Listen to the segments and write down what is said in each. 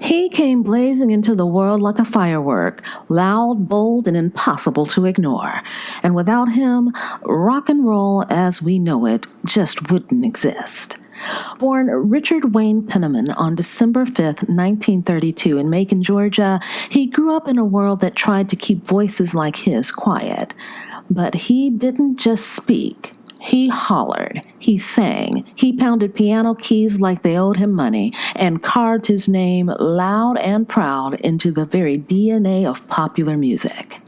He came blazing into the world like a firework, loud, bold, and impossible to ignore. And without him, rock and roll as we know it just wouldn't exist. Born Richard Wayne Penniman on December 5th, 1932 in Macon, Georgia, he grew up in a world that tried to keep voices like his quiet. But he didn't just speak. He hollered, he sang, he pounded piano keys like they owed him money, and carved his name loud and proud into the very DNA of popular music.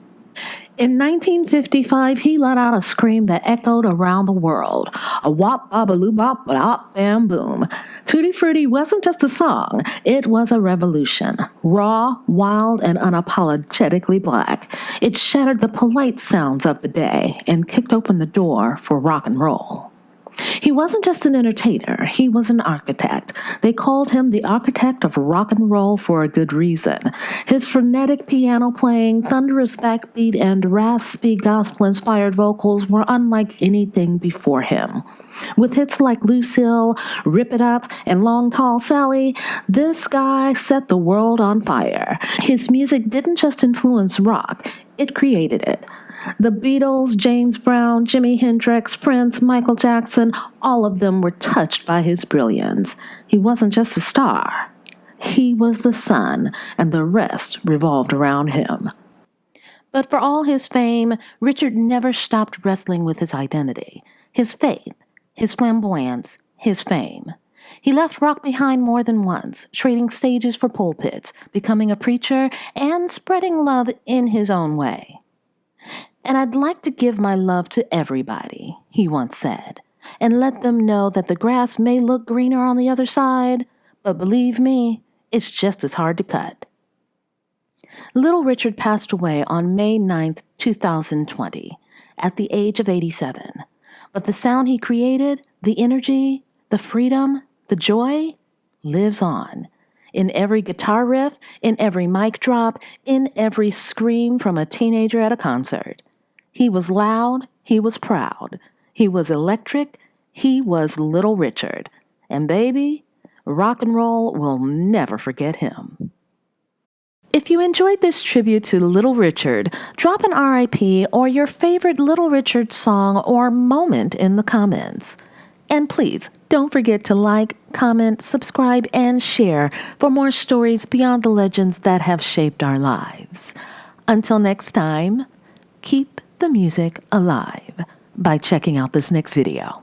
In 1955, he let out a scream that echoed around the world. A wop, babaloo, bop, bop, bam, boom. Tutti Frutti wasn't just a song, it was a revolution. Raw, wild, and unapologetically black. It shattered the polite sounds of the day and kicked open the door for rock and roll. He wasn't just an entertainer, he was an architect. They called him the architect of rock and roll for a good reason. His frenetic piano playing, thunderous backbeat, and raspy gospel-inspired vocals were unlike anything before him. With hits like Lucille, Rip It Up, and Long Tall Sally, this guy set the world on fire. His music didn't just influence rock, it created it. The Beatles, James Brown, Jimi Hendrix, Prince, Michael Jackson, all of them were touched by his brilliance. He wasn't just a star. He was the sun, and the rest revolved around him. But for all his fame, Richard never stopped wrestling with his identity, his faith, his flamboyance, his fame. He left rock behind more than once, trading stages for pulpits, becoming a preacher, and spreading love in his own way. And I'd like to give my love to everybody, he once said, and let them know that the grass may look greener on the other side, but believe me, it's just as hard to cut. Little Richard passed away on May 9th, 2020, at the age of 87. But the sound he created, the energy, the freedom, the joy, lives on. In every guitar riff, in every mic drop, in every scream from a teenager at a concert. He was loud, he was proud, he was electric, he was Little Richard. And baby, rock and roll will never forget him. If you enjoyed this tribute to Little Richard, drop an RIP or your favorite Little Richard song or moment in the comments. And please, don't forget to like, comment, subscribe, and share for more stories beyond the legends that have shaped our lives. Until next time, keep the music alive by checking out this next video.